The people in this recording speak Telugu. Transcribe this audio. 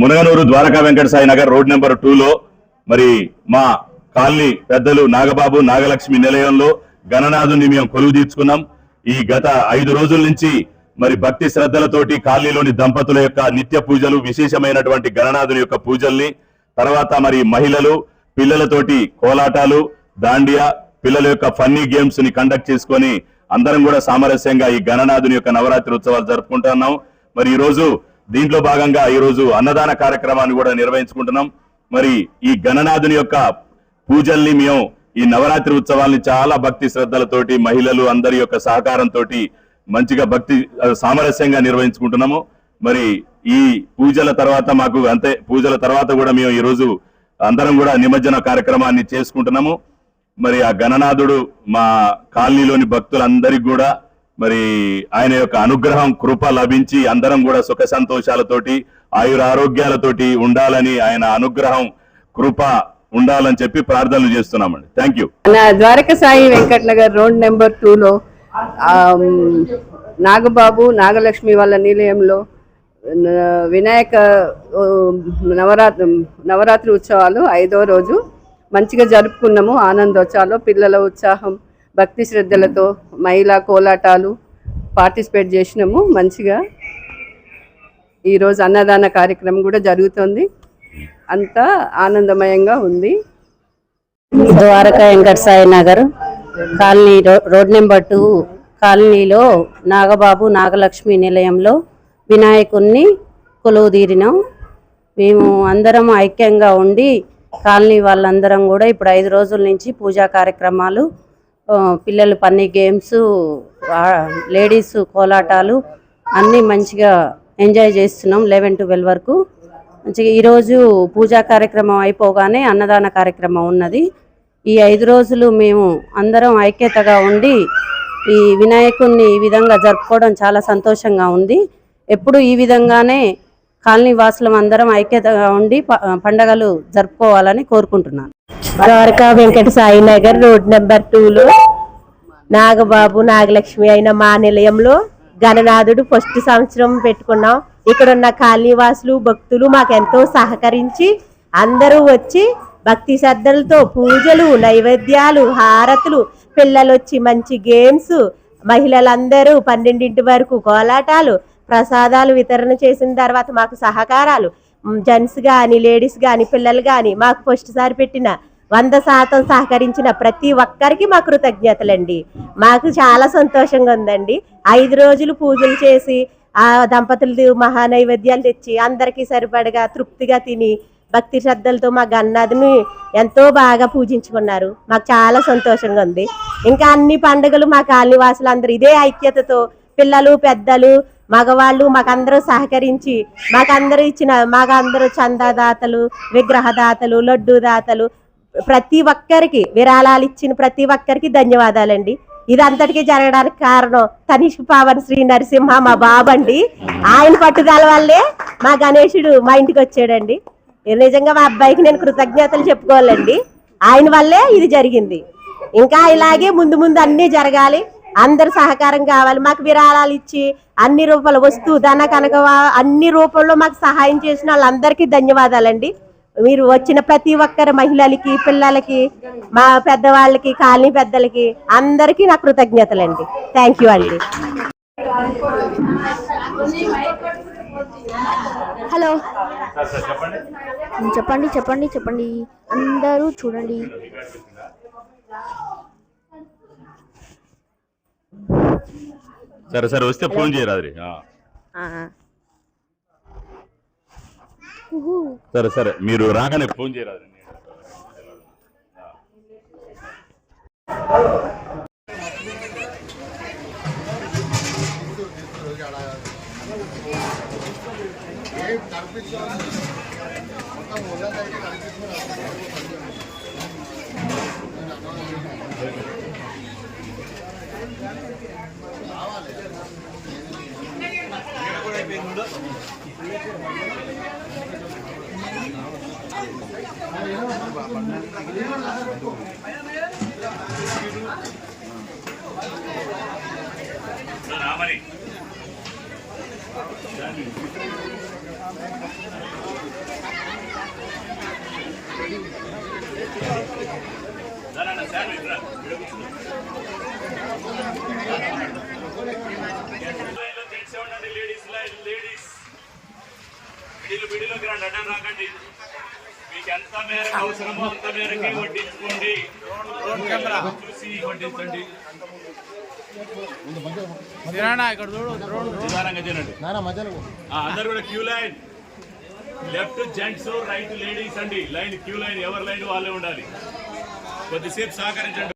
మునగనూరు ద్వారకా వెంకట సాయి నగర్ రోడ్ నెంబర్ 2లో మరి మా కాలనీ పెద్దలు నాగబాబు నాగలక్ష్మి నిలయంలో గణనాథుని మేము కొలువు తీర్చుకున్నాం. ఈ గత 5 రోజుల నుంచి మరి భక్తి శ్రద్ధలతోటి కాలనీలోని దంపతుల యొక్క నిత్య పూజలు, విశేషమైనటువంటి గణనాథుని యొక్క పూజల్ని, తర్వాత మరి మహిళలు పిల్లలతోటి కోలాటాలు, దాండియా, పిల్లల యొక్క ఫన్నీ గేమ్స్ ని కండక్ట్ చేసుకొని అందరం కూడా సామరస్యంగా ఈ గణనాథుని యొక్క నవరాత్రి ఉత్సవాలు జరుపుకుంటున్నాం. మరి ఈ రోజు దీంట్లో భాగంగా ఈ రోజు అన్నదాన కార్యక్రమాన్ని కూడా నిర్వహించుకుంటున్నాం. మరి ఈ గణనాథుని యొక్క పూజల్ని మేము ఈ నవరాత్రి ఉత్సవాల్ని చాలా భక్తి శ్రద్ధలతోటి మహిళలు అందరి యొక్క సహకారంతో మంచిగా భక్తి సామరస్యంగా నిర్వహించుకుంటున్నాము. మరి ఈ పూజల తర్వాత మాకు అంతే పూజల తర్వాత కూడా మేము ఈ రోజు అందరం కూడా నిమజ్జన కార్యక్రమాన్ని చేసుకుంటున్నాము. మరి ఆ గణనాథుడు మా కాలనీలోని భక్తులందరికీ కూడా మరి ఆయన యొక్క అనుగ్రహం కృప లభించి అందరం కూడా సుఖ సంతోషాలతోటి ఆయుర ఆరోగ్యాలతోటి ఉండాలని, ఆయన అనుగ్రహం కృప ఉండాలని చెప్పి ప్రార్థనలు చేస్తున్నామండి. Thank you. Dwaraka Sai Venkata Nagar road number 2లో నాగబాబు నాగలక్ష్మి వాళ్ళ నిలయంలో వినాయక నవరాత్రి ఉత్సవాలు 5వ రోజు మంచిగా జరుపుకున్నాము. ఆనందోత్సవాలు, పిల్లల ఉత్సాహం, భక్తి శ్రద్ధలతో మహిళా కోలాటాలు పార్టిసిపేట్ చేసినాము. మంచిగా ఈరోజు అన్నదాన కార్యక్రమం కూడా జరుగుతుంది. అంతా ఆనందమయంగా ఉంది. Dwaraka Venkata Sai Nagar colony road number 2 కాలనీలో నాగబాబు నాగలక్ష్మి నిలయంలో వినాయకుణ్ణి కొలువు తీరినాం. మేము అందరం ఐక్యంగా ఉండి కాలనీ వాళ్ళందరం కూడా ఇప్పుడు 5 రోజుల నుంచి పూజా కార్యక్రమాలు, పిల్లలు పన్నీ గేమ్స్, లేడీస్ కోలాటాలు అన్నీ మంచిగా ఎంజాయ్ చేస్తున్నాం. 11-12 వరకు మంచిగా. ఈరోజు పూజా కార్యక్రమం అయిపోగానే అన్నదాన కార్యక్రమం ఉన్నది. ఈ 5 రోజులు మేము అందరం ఐక్యతగా ఉండి ఈ వినాయకుడిని ఈ విధంగా జరుపుకోవడం చాలా సంతోషంగా ఉంది. ఎప్పుడు ఈ విధంగానే కాలనీ వాసులం అందరం ఐక్యతగా ఉండి పండగలు జరుపుకోవాలని కోరుకుంటున్నాను. ద్వారకా వెంకట సాయి నగర్ రోడ్ నెంబర్ 2లో నాగబాబు నాగలక్ష్మి అయిన మా నిలయంలో గణనాథుడు ఫస్ట్ సంవత్సరం పెట్టుకున్నాం. ఇక్కడ ఉన్న కాలనీ వాసులు భక్తులు మాకెంతో సహకరించి అందరూ వచ్చి భక్తి శ్రద్ధలతో పూజలు, నైవేద్యాలు, హారతులు, పిల్లలు వచ్చి మంచి గేమ్స్, మహిళలందరూ 12 వరకు కోలాటాలు, ప్రసాదాలు వితరణ చేసిన తర్వాత మాకు సహకారాలు, జెంట్స్ కానీ లేడీస్ కానీ పిల్లలు కానీ మాకు ఫస్ట్ సారి పెట్టిన 100% సహకరించిన ప్రతి ఒక్కరికి మా కృతజ్ఞతలండి. మాకు చాలా సంతోషంగా ఉందండి. 5 రోజులు పూజలు చేసి ఆ దంపతులు మహానైవేద్యాలు తెచ్చి అందరికీ సరిపడగా తృప్తిగా తిని భక్తి శ్రద్ధలతో మా గణనాథుని ఎంతో బాగా పూజించుకున్నారు. మాకు చాలా సంతోషంగా ఉంది. ఇంకా అన్ని పండుగలు మా కాలనీ వాసులు అందరూ ఇదే ఐక్యతతో పిల్లలు పెద్దలు మగవాళ్ళు మాకందరూ సహకరించి మాకందరూ చందాదాతలు, విగ్రహదాతలు, లడ్డు దాతలు, ప్రతి ఒక్కరికి విరాళాలు ఇచ్చిన ప్రతి ఒక్కరికి ధన్యవాదాలండి. ఇదంతటికీ జరగడానికి కారణం తనిష్క్ పావన్ శ్రీ నరసింహ మా బాబండి. ఆయన పట్టుదల వల్లే మా గణేశుడు మా ఇంటికి వచ్చాడండి. నిజంగా మా అబ్బాయికి నేను కృతజ్ఞతలు చెప్పుకోవాలండి. ఆయన వల్లే ఇది జరిగింది. ఇంకా ఇలాగే ముందు ముందు అన్నీ జరగాలి. అందరు సహకారం కావాలి. మాకు విరాళాలు ఇచ్చి అన్ని రూపాయల వస్తు ధన కనుక అన్ని రూపంలో మాకు సహాయం చేసిన వాళ్ళందరికీ ధన్యవాదాలండి. మీరు వచ్చిన ప్రతి ఒక్కరి మహిళలకి, పిల్లలకి, మా పెద్దవాళ్ళకి, కాలనీ పెద్దలకి అందరికీ నా కృతజ్ఞతలండి. థ్యాంక్ యూ అండి. హలో, చెప్పండి చెప్పండి చెప్పండి అందరూ చూడండి. సరే సరే వస్తే ఫోన్ చేయరాదు. సరే సరే మీరు రాగానే ఫోన్ చేయరాదు. రామని బిడిలోకి రండి, అడ్డం రాకండి. మీకు ఎంత మేరకు అవసరమో అంత మేరకి వడ్డించుకోండి. చూసి వడ్డించండి. నిదానంగా తినండి. అందరు కూడా queue line, left gents, right ladies అండి. లైన్ క్యూ లైన్, ఎవరి లైన్ వాళ్ళే ఉండాలి. కొద్దిసేపు సహకరించండి.